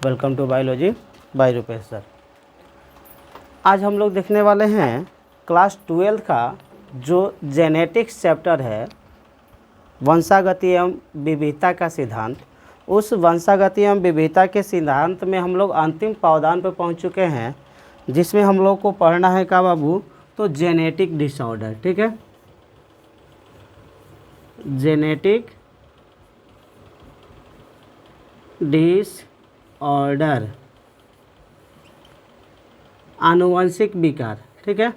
Welcome to biology by Rupesh sir. आज हम लोग देखने वाले हैं क्लास 12 का जो जेनेटिक्स चैप्टर है, वंशागति एवं विविधता का सिद्धांत। उस वंशागति एवं विविधता के सिद्धांत में हम लोग अंतिम पावदान पर पहुंच चुके हैं, जिसमें हम लोग को पढ़ना है का बाबू, तो जेनेटिक डिसऑर्डर। ठीक है, जेनेटिक डिसऑर्डर, आनुवंशिक विकार। ठीक है,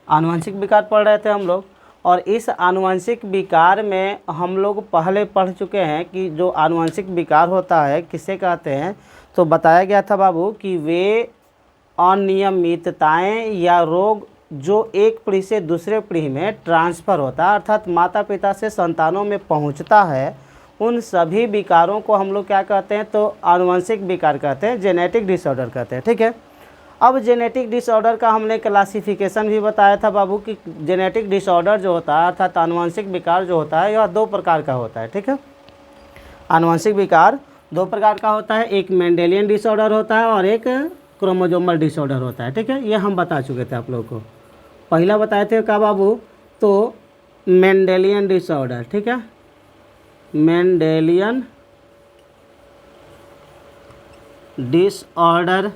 आनुवंशिक विकार पढ़ रहे थे हम लोग, और इस आनुवंशिक विकार में हम लोग पहले पढ़ चुके हैं कि जो आनुवंशिक विकार होता है किसे कहते हैं। तो बताया गया था बाबू कि वे अनियमितताएं या रोग जो एक पीढ़ी से दूसरे पीढ़ी में ट्रांसफ़र होता है, अर्थात माता पिता से संतानों में पहुंचता है, उन सभी विकारों को हम लोग क्या कहते हैं, तो आनुवंशिक विकार कहते हैं, जेनेटिक डिसऑर्डर कहते हैं। ठीक है, अब जेनेटिक डिसऑर्डर का हमने क्लासिफिकेशन भी बताया था बाबू कि जेनेटिक डिसऑर्डर जो होता है अर्थात आनुवंशिक विकार जो होता है यह 2 प्रकार का होता है। ठीक है, आनुवंशिक विकार 2 प्रकार का होता है, एक मेंडेलियन डिसऑर्डर होता है और एक क्रोमोसोमल डिसऑर्डर होता है। ठीक है, ये हम बता चुके थे आप लोगों को। पहला बताए थे का बाबू, तो मेंडेलियन डिसऑर्डर। ठीक है, मेंडेलियन डिसऑर्डर।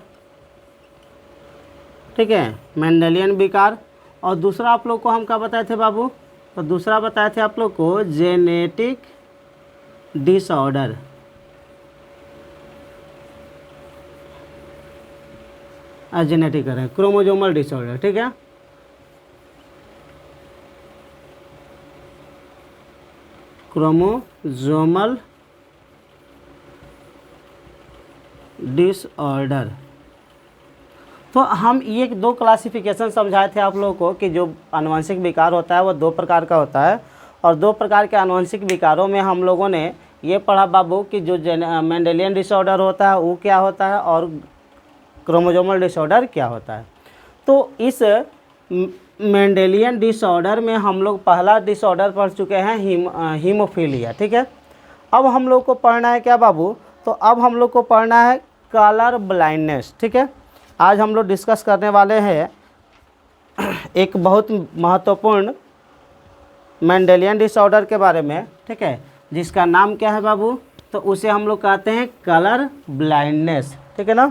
ठीक है, मेंडेलियन विकार। और दूसरा आप लोग को हम क्या बताए थे बाबू, तो दूसरा बताए थे आप लोग को जेनेटिक डिसऑर्डर। जेनेटिक है क्रोमोसोमल डिसऑर्डर। ठीक है, क्रोमोसोमल डिसऑर्डर। तो हम ये 2 क्लासिफिकेशन समझाए थे आप लोगों को कि जो आनुवंशिक विकार होता है वो 2 प्रकार का होता है, और 2 प्रकार के आनुवंशिक विकारों में हम लोगों ने ये पढ़ा बाबू कि जो मेंडेलियन डिसऑर्डर होता है वो क्या होता है और क्रोमोसोमल डिसऑर्डर क्या होता है। तो इस मेंडेलियन डिसऑर्डर में हम लोग पहला डिसऑर्डर पढ़ चुके हैं, हीमोफीलिया। ठीक है, अब हम लोग को पढ़ना है क्या बाबू, तो अब हम लोग को पढ़ना है कलर ब्लाइंडनेस। ठीक है, आज हम लोग डिस्कस करने वाले हैं एक बहुत महत्वपूर्ण मेंडेलियन डिसऑर्डर के बारे में। ठीक है, जिसका नाम क्या है बाबू, तो उसे हम लोग कहते हैं कलर ब्लाइंडनेस। ठीक है ना,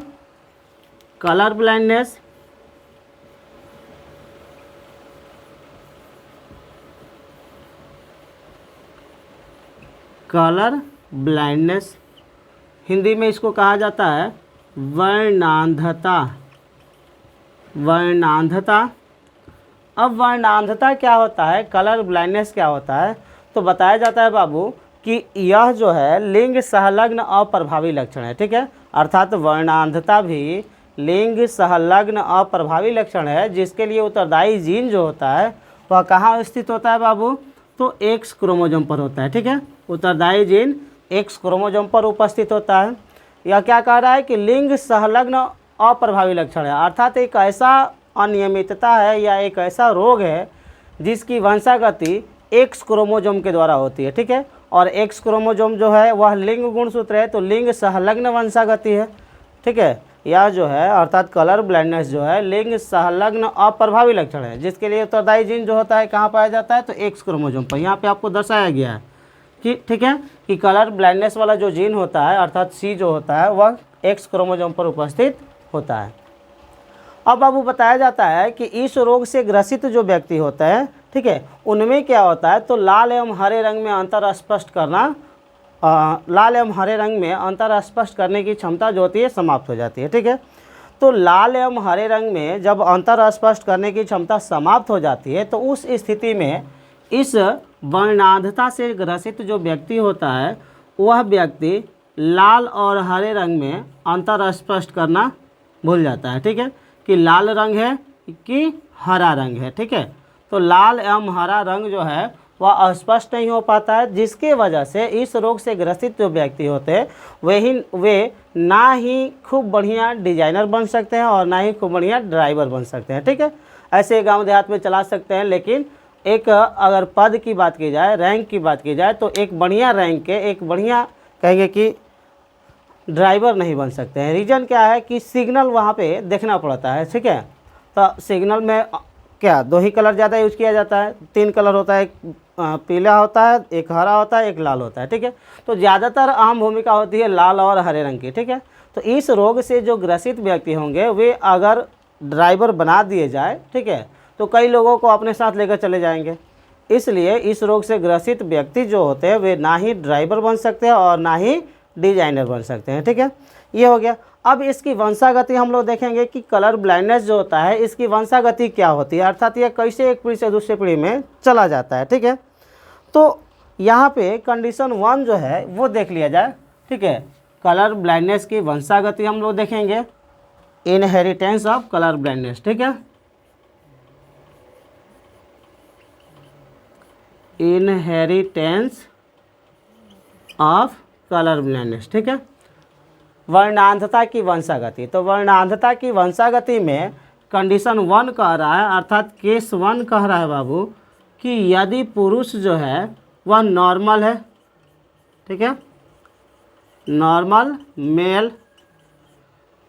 colour blindness. Colour blindness Hindi में इसको कहा जाता है वर्णांधता। वर्णांधता। अब वर्णांधता क्या होता है, कलर ब्लाइंडनेस क्या होता है, तो बताया जाता है बाबू कि यह जो है लिंग संलग्न अप्रभावी लक्षण है। ठीक है, अर्थात वर्णांधता भी लिंग संलग्न अप्रभावी लक्षण है, जिसके लिए उत्तरदायी जीन जो होता है वह कहाँ स्थित होता है बाबू, तो X क्रोमोसोम पर होता है। ठीक है, उत्तरदायी जीन X क्रोमोसोम पर उपस्थित होता है। यह क्या कह रहा है कि लिंग संलग्न अप्रभावी लक्षण है, अर्थात एक ऐसा अनियमितता है या एक ऐसा रोग है जिसकी वंशागति X क्रोमोसोम के द्वारा होती है। ठीक है, और X क्रोमोसोम जो है वह लिंग गुणसूत्र है, तो लिंग संलग्न वंशागति है। ठीक है, यह जो है अर्थात कलर ब्लाइंडनेस जो है लिंग संलग्न अप्रभावी लक्षण है, जिसके लिए उत्तरदायी जीन जो होता है कहाँ पाया जाता है, तो X क्रोमोसोम पर। यहाँ पे आपको दर्शाया गया है कि ठीक है कि कलर ब्लाइंडनेस वाला जो जीन होता है अर्थात C जो होता है वह X क्रोमोसोम पर उपस्थित होता है। अब बाबू बताया जाता है कि इस रोग से ग्रसित जो व्यक्ति होता है, ठीक है, उनमें क्या होता है, तो लाल एवं हरे रंग में अंतर स्पष्ट करना, लाल एवं हरे रंग में अंतर स्पष्ट करने की क्षमता जो होती है समाप्त हो जाती है। ठीक है, तो लाल एवं हरे रंग में जब अंतर स्पष्ट करने की क्षमता समाप्त हो जाती है, तो उस स्थिति में इस वर्णांधता से ग्रसित जो व्यक्ति होता है वह व्यक्ति लाल और हरे रंग में अंतर स्पष्ट करना भूल जाता है। ठीक है, कि लाल रंग है कि हरा रंग है। ठीक है, तो लाल एवं हरा रंग जो है वह स्पष्ट नहीं हो पाता है, जिसके वजह से इस रोग से ग्रसित जो व्यक्ति होते हैं वे ना ही खूब बढ़िया डिजाइनर बन सकते हैं और ना ही खूब बढ़िया ड्राइवर बन सकते हैं। ठीक है, ऐसे गांव देहात में चला सकते हैं, लेकिन एक अगर पद की बात की जाए, रैंक की बात की जाए, तो एक बढ़िया रैंक के, एक बढ़िया कहेंगे कि ड्राइवर नहीं बन सकते हैं। रीज़न क्या है कि सिग्नल वहाँ पे देखना पड़ता है, ठीक है। तो सिग्नल में क्या 2 ही कलर ज़्यादा यूज किया जाता है, 3 कलर होता है, एक पीला होता है, एक हरा होता है, एक लाल होता है, ठीक है। तो ज़्यादातर अहम भूमिका होती है लाल और हरे रंग की, ठीक है। तो इस रोग से जो ग्रसित व्यक्ति होंगे वे अगर ड्राइवर बना दिए जाए, ठीक है, तो कई लोगों को अपने साथ लेकर चले जाएंगे। इसलिए इस रोग से ग्रसित व्यक्ति जो होते हैं वे ना ही ड्राइवर बन सकते हैं और ना ही डिजाइनर बन सकते हैं, ठीक है। ये हो गया। अब इसकी वंशागति हम लोग देखेंगे कि कलर ब्लाइंडनेस जो होता है इसकी वंशागति क्या होती है, अर्थात यह कैसे एक पीढ़ी से दूसरे पीढ़ी में चला जाता है, ठीक है। तो यहाँ पे कंडीशन 1 जो है वो देख लिया जाए, ठीक है। कलर ब्लाइंडनेस की वंशागति हम लोग देखेंगे, इनहेरिटेंस ऑफ कलर ब्लाइंडनेस, ठीक है। इनहेरिटेंस ऑफ कलर ब्लाइंडनेस, ठीक है। वर्णांधता की वंशागति, तो वर्णांधता की वंशागति में कंडीशन 1 कह रहा है, अर्थात केस 1 कह रहा है बाबू कि यदि पुरुष जो है वह नॉर्मल है, ठीक है, नॉर्मल मेल,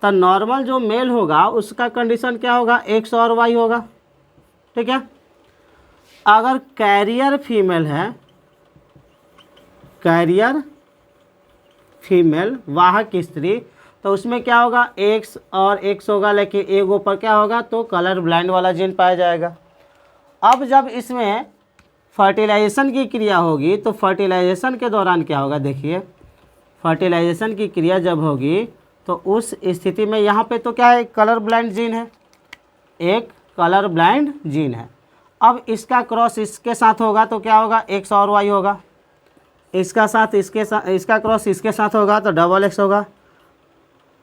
तो नॉर्मल जो मेल होगा उसका कंडीशन क्या होगा, एक्स और वाई होगा, ठीक है। अगर कैरियर फीमेल है, कैरियर फीमेल वाहक स्त्री, तो उसमें क्या होगा, एक्स और एक्स होगा, लेकिन एगो पर क्या होगा, तो कलर ब्लाइंड वाला जीन पाया जाएगा। अब जब इसमें फर्टिलाइजेशन की क्रिया होगी तो फर्टिलाइजेशन के दौरान क्या होगा, देखिए फर्टिलाइजेशन की क्रिया जब होगी तो उस स्थिति में यहाँ पे तो क्या है, कलर ब्लाइंड जीन है, एक कलर ब्लाइंड जीन है। अब इसका क्रॉस इसके साथ होगा तो क्या होगा, एक्स और वाई होगा, इसका साथ इसके साथ, इसका क्रॉस इसके साथ होगा तो डबल एक्स होगा,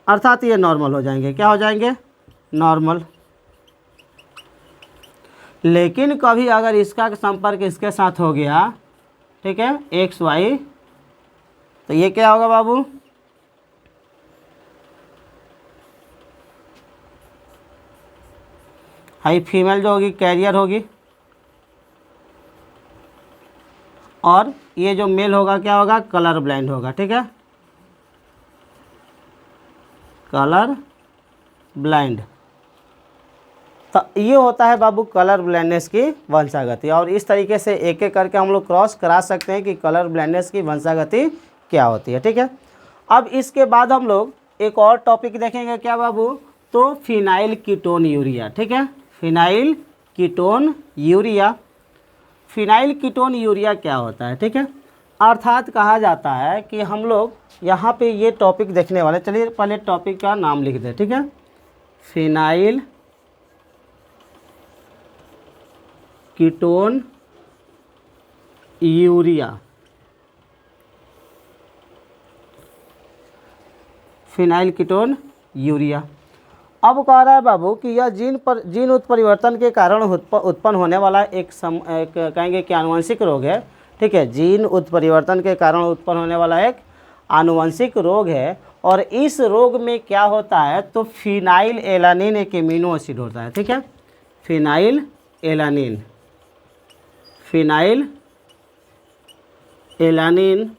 अर्थात ये नॉर्मल हो जाएंगे, क्या हो जाएंगे, नॉर्मल। लेकिन कभी अगर इसका संपर्क इसके साथ हो गया, ठीक है, एक्स वाई, तो ये क्या होगा बाबू, हाई फीमेल जो होगी कैरियर होगी, और ये जो मेल होगा क्या होगा, कलर ब्लाइंड होगा, ठीक है, कलर ब्लाइंड। तो ये होता है बाबू कलर ब्लाइंडनेस की वंशागति, और इस तरीके से एक एक करके हम लोग क्रॉस करा सकते हैं कि कलर ब्लाइंडनेस की वंशागति क्या होती है, ठीक है। अब इसके बाद हम लोग एक और टॉपिक देखेंगे, क्या बाबू, तो फिनाइल कीटोन यूरिया, ठीक है, phenyl ketone urea. Phenyl ketone urea क्या होता है, ठीक है, अर्थात कहा जाता है कि हम लोग यहाँ पे ये टॉपिक देखने वाले, चलिए पहले टॉपिक का नाम लिख दें, ठीक है, phenyl ketone urea, phenyl ketone urea. अब कह रहा है बाबू कि यह जीन उत्परिवर्तन के कारण उत्पन्न होने वाला एक कहेंगे कि आनुवंशिक रोग है, ठीक है, जीन उत्परिवर्तन के कारण उत्पन्न होने वाला एक आनुवंशिक रोग है। और इस रोग में क्या होता है, तो फिनाइल एलानिन एक एमिनो एसिड होता है, ठीक है, फिनाइल एलानिन, फिनाइल एलानिन।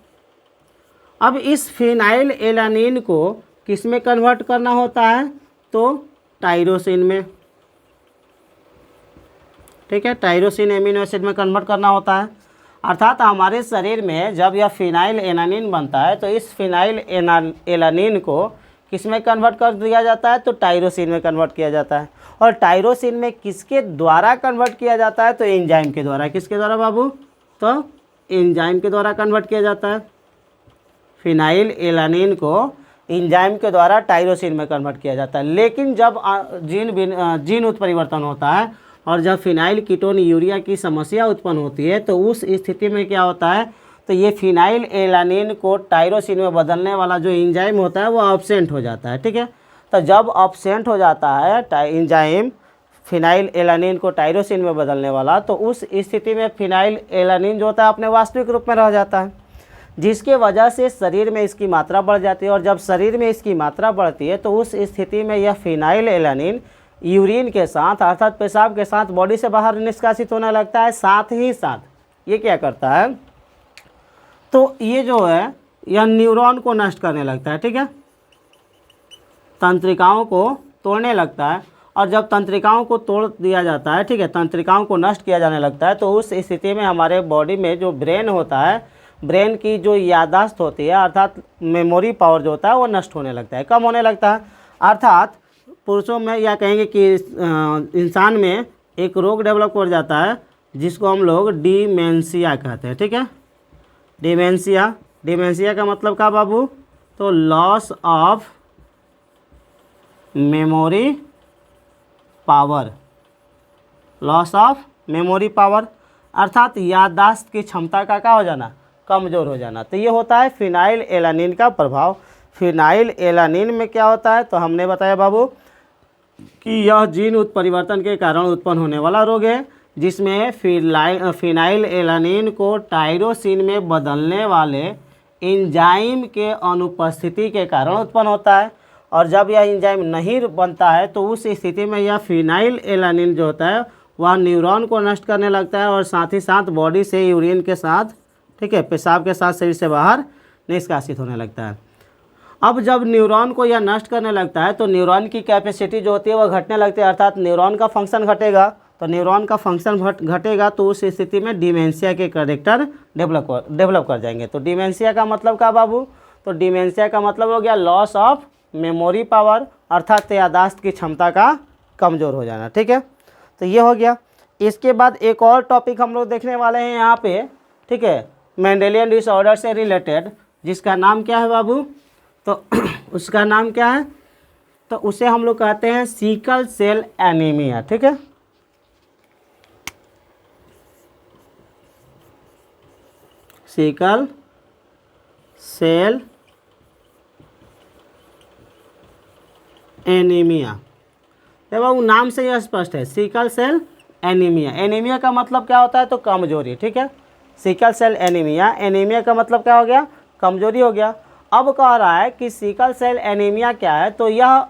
अब इस फिनाइल एलानिन को किस में कन्वर्ट करना होता है, तो टायरोसिन में, ठीक है, टायरोसिन एमिनो एसिड में कन्वर्ट करना होता है। अर्थात हमारे शरीर में जब यह फिनाइल एलानिन बनता है तो इस फिनाइल एलानिन को किस में कन्वर्ट कर दिया जाता है, तो टायरोसिन में कन्वर्ट किया जाता है। और टायरोसिन में किसके द्वारा कन्वर्ट किया जाता है, तो एंजाइम के द्वारा। किसके द्वारा बाबू, तो एंजाइम के द्वारा कन्वर्ट किया जाता है। फिनाइल एलानिन को एंजाइम के द्वारा टायरोसिन में कन्वर्ट किया जाता है। लेकिन जब जीन उत्परिवर्तन होता है और जब फिनाइल कीटोन यूरिया की समस्या उत्पन्न होती है तो उस स्थिति में क्या होता है, तो ये फिनाइल एलानिन को टायरोसिन में बदलने वाला जो एंजाइम होता है वो एब्सेंट हो जाता है, ठीक है। तो जब एब्सेंट हो जाता है एंजाइम फिनाइल एलानिन को टायरोसिन में बदलने वाला, तो उस स्थिति में फिनाइल एलानिन जो होता है अपने वास्तविक रूप में रह जाता है, जिसके वजह से शरीर में इसकी मात्रा बढ़ जाती है। और जब शरीर में इसकी मात्रा बढ़ती है तो उस स्थिति में यह फिनाइल एलानिन यूरिन के साथ अर्थात पेशाब के साथ बॉडी से बाहर निष्कासित होने लगता है। साथ ही साथ ये क्या करता है, तो ये जो है यह न्यूरॉन को नष्ट करने लगता है, ठीक है, तंत्रिकाओं को तोड़ने लगता है, और जब तंत्रिकाओं को तोड़ दिया जाता है, ठीक है, तंत्रिकाओं को नष्ट किया जाने लगता है, तो उस स्थिति में हमारे बॉडी में जो ब्रेन होता है, ब्रेन की जो याददाश्त होती है अर्थात मेमोरी पावर जो होता है वो नष्ट होने लगता है, कम होने लगता है। अर्थात पुरुषों में या कहेंगे कि इंसान में एक रोग डेवलप हो जाता है जिसको हम लोग डिमेंशिया कहते हैं, ठीक है। डिमेंशिया, डिमेंशिया का मतलब क्या बाबू? तो loss of memory power, loss of memory power अर्थात याददाश्त की क्षमता का क्या हो जाना? कमज़ोर हो जाना। तो ये होता है फिनाइल एलानिन का प्रभाव। फिनाइल एलानिन में क्या होता है? तो हमने बताया बाबू कि यह जीन उत्परिवर्तन के कारण उत्पन्न होने वाला रोग है, जिसमें फिनाइल एलानिन को टायरोसिन में बदलने वाले एंजाइम के अनुपस्थिति के कारण उत्पन्न होता है। और जब यह एंजाइम नहीं बनता है तो उस स्थिति में यह फिनाइल एलानिन जो होता है वह न्यूरॉन को नष्ट करने लगता है और साथ ही साथ बॉडी से यूरिन के साथ, ठीक है, पेशाब के साथ शरीर से बाहर निष्कासित होने लगता है। अब जब न्यूरॉन को यह नष्ट करने लगता है तो न्यूरॉन की कैपेसिटी जो होती है वह घटने लगती है, अर्थात न्यूरॉन का फंक्शन घटेगा। तो न्यूरॉन का फंक्शन घटेगा तो उस स्थिति में डिमेंशिया के कैरेक्टर डेवलप कर जाएंगे। तो डिमेंशिया का मतलब क्या बाबू? तो डिमेंशिया का मतलब हो गया लॉस ऑफ मेमोरी पावर, अर्थात याददाश्त की क्षमता का कमज़ोर हो जाना, ठीक है। तो ये हो गया। इसके बाद एक और टॉपिक हम लोग देखने वाले हैं यहाँ पे, ठीक है, मेंडेलियन डिसऑर्डर से रिलेटेड, जिसका नाम क्या है बाबू? तो उसका नाम क्या है? तो उसे हम लोग कहते हैं सिकल सेल एनीमिया, ठीक है। सिकल सेल एनीमिया, देखो नाम से यह स्पष्ट है, सिकल सेल एनीमिया। एनीमिया का मतलब क्या होता है? तो कमजोरी, ठीक है। सिकल सेल एनीमिया, एनीमिया का मतलब क्या हो गया? कमजोरी हो गया। अब कह रहा है कि सिकल सेल एनीमिया क्या है? तो यह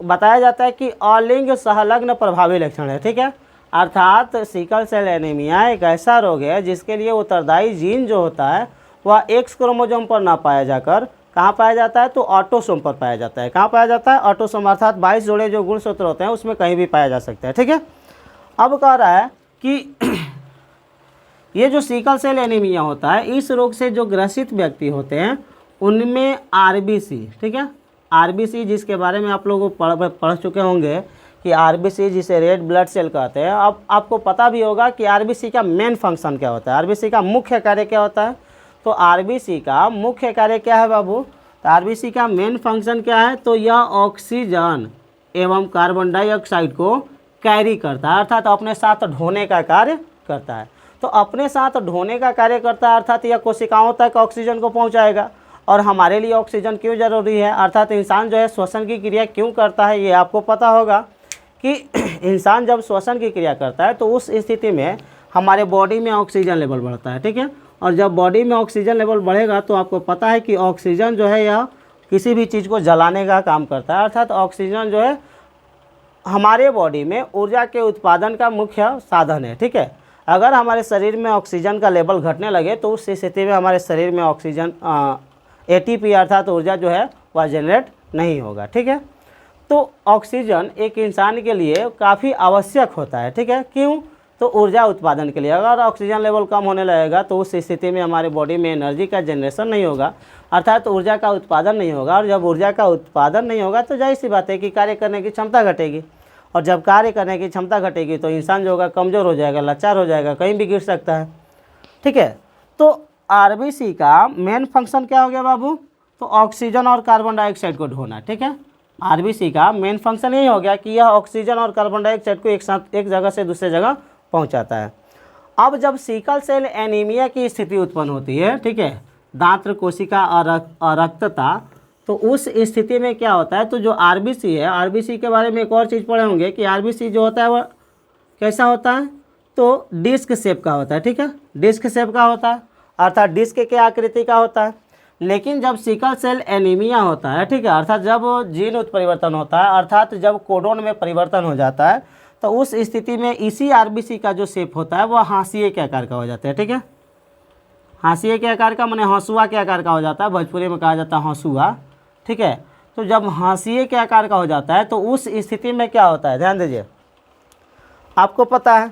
बताया जाता है कि अलिंग सहलग्न प्रभावी लक्षण है, ठीक है। अर्थात सिकल सेल एनीमिया एक ऐसा रोग है जिसके लिए उत्तरदायी जीन जो होता है वह एक्स क्रोमोसोम पर ना पाया जाकर कहाँ पाया जाता है? तो ऑटोसोम पर पाया जाता है। कहाँ पाया जाता है? ऑटोसोम, अर्थात 22 जोड़े जो गुणसूत्र होते हैं उसमें कहीं भी पाया जा सकता है, ठीक है। अब कह रहा है कि ये जो सिकल सेल एनीमिया होता है, इस रोग से जो ग्रसित व्यक्ति होते हैं उनमें आरबीसी, ठीक है, आरबीसी जिसके बारे में आप लोग पढ़ चुके होंगे कि आरबीसी जिसे रेड ब्लड सेल कहते हैं। अब आपको पता भी होगा कि आरबीसी का मेन फंक्शन क्या होता है, आरबीसी का मुख्य कार्य क्या होता है? तो आरबीसी का मुख्य कार्य क्या है बाबू? तो आरबीसी का मेन फंक्शन क्या है? तो यह ऑक्सीजन एवं कार्बन डाइऑक्साइड को कैरी करता है, अर्थात अपने साथ ढोने का कार्य करता है। तो अपने साथ ढोने का कार्य करता है, अर्थात यह कोशिकाओं तक ऑक्सीजन को पहुंचाएगा। और हमारे लिए ऑक्सीजन क्यों ज़रूरी है? अर्थात इंसान जो है श्वसन की क्रिया क्यों करता है? ये आपको पता होगा कि इंसान जब श्वसन की क्रिया करता है तो उस स्थिति में हमारे बॉडी में ऑक्सीजन लेवल बढ़ता है, ठीक है। और जब बॉडी में ऑक्सीजन लेवल बढ़ेगा तो आपको पता है कि ऑक्सीजन जो है यह किसी भी चीज़ को जलाने का काम करता है, अर्थात ऑक्सीजन जो है हमारे बॉडी में ऊर्जा के उत्पादन का मुख्य साधन है, ठीक है। अगर हमारे शरीर में ऑक्सीजन का लेवल घटने लगे तो उस स्थिति में हमारे शरीर में ऑक्सीजन एटीपी अर्थात ऊर्जा जो है वह जनरेट नहीं होगा, ठीक है। तो ऑक्सीजन एक इंसान के लिए काफ़ी आवश्यक होता है, ठीक है। क्यों? तो ऊर्जा उत्पादन के लिए। अगर ऑक्सीजन लेवल कम होने लगेगा तो उस स्थिति में हमारे बॉडी में एनर्जी का जनरेशन नहीं होगा, अर्थात ऊर्जा का उत्पादन नहीं होगा। और जब ऊर्जा का उत्पादन नहीं होगा तो जाहिर सी बात है कि कार्य करने की क्षमता घटेगी, और जब कार्य करने की क्षमता घटेगी तो इंसान जो होगा कमज़ोर हो जाएगा, लाचार हो जाएगा, कहीं भी गिर सकता है, ठीक है। तो आरबीसी का मेन फंक्शन क्या हो गया बाबू? तो ऑक्सीजन और कार्बन डाइऑक्साइड को ढोना, ठीक है। आरबीसी का मेन फंक्शन यही हो गया कि यह ऑक्सीजन और कार्बन डाइऑक्साइड को एक साथ एक जगह से दूसरे जगह पहुंचाता है। अब जब सिकल सेल एनीमिया की स्थिति उत्पन्न होती है, ठीक है, दांत्र कोशिका अरक्तता, तो उस स्थिति में क्या होता है? तो जो आरबीसी है, आरबीसी के बारे में एक और चीज़ पढ़े होंगे कि आरबीसी जो होता है वह कैसा होता है? तो डिस्क शेप का होता है, ठीक है, डिस्क शेप का होता है, अर्थात डिस्क के आकृति का होता है। लेकिन जब सिकल सेल एनीमिया होता है, ठीक है, अर्थात जब जीन उत्परिवर्तन होता है, अर्थात जब कोडोन में परिवर्तन हो जाता है, तो उस स्थिति में इसी आरबीसी का जो शेप होता है वह हाशिए के आकार का हो जाता है, ठीक है। हाशिए के आकार का माने हंसुआ के आकार का हो जाता है, भोजपुरी में कहा जाता है हंसुआ, ठीक है। तो जब हाशिए के आकार का हो जाता है तो उस स्थिति में क्या होता है, ध्यान दीजिए। आपको पता है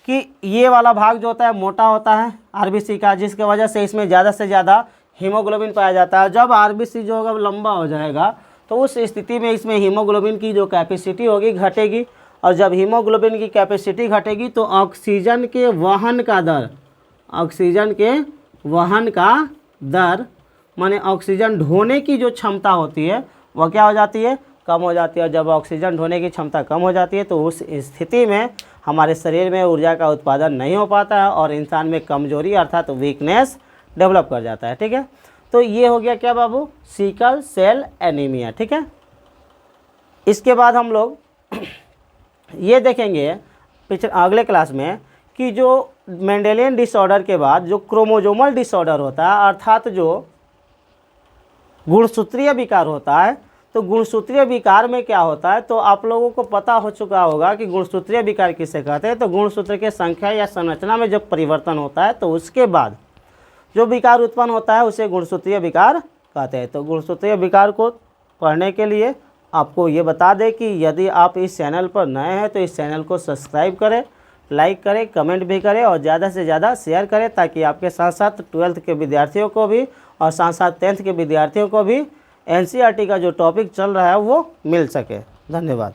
कि ये वाला भाग जो होता है मोटा होता है आरबीसी का, जिसके वजह से इसमें ज़्यादा से ज़्यादा हीमोग्लोबिन पाया जाता है। जब आरबीसी जो होगा लंबा हो जाएगा तो उस स्थिति में इसमें हीमोग्लोबिन की जो कैपेसिटी होगी घटेगी, और जब हीमोग्लोबिन की कैपेसिटी घटेगी तो ऑक्सीजन के वहन का दर, ऑक्सीजन के वहन का दर माने ऑक्सीजन ढोने की जो क्षमता होती है वह क्या हो जाती है, कम हो जाती है। और जब ऑक्सीजन ढोने की क्षमता कम हो जाती है तो उस स्थिति में हमारे शरीर में ऊर्जा का उत्पादन नहीं हो पाता है और इंसान में कमजोरी अर्थात वीकनेस डेवलप कर जाता है। ठीक है, तो ये हो गया क्या बाबू, सिकल सेल एनीमिया। ठीक है, इसके बाद हम लोग ये देखेंगे अगले क्लास में कि जो मेंडेलियन डिसऑर्डर के बाद जो क्रोमोजोमल डिसऑर्डर होता है अर्थात जो गुणसूत्रीय विकार होता है, तो गुणसूत्रीय विकार में क्या होता है, तो आप लोगों को पता हो चुका होगा कि गुणसूत्रीय विकार किसे कहते हैं। तो गुणसूत्र के संख्या या संरचना में जब परिवर्तन होता है तो उसके बाद जो विकार उत्पन्न होता है उसे गुणसूत्रीय विकार कहते हैं। तो गुणसूत्रीय विकार को पढ़ने के लिए आपको ये बता दें कि यदि आप इस चैनल पर नए हैं तो इस चैनल को सब्सक्राइब करें, लाइक करें, कमेंट भी करें और ज़्यादा से ज़्यादा शेयर करें, ताकि आपके साथ साथ 12th के विद्यार्थियों को भी और साथ साथ 10th के विद्यार्थियों को भी एनसीईआरटी का जो टॉपिक चल रहा है वो मिल सके। धन्यवाद।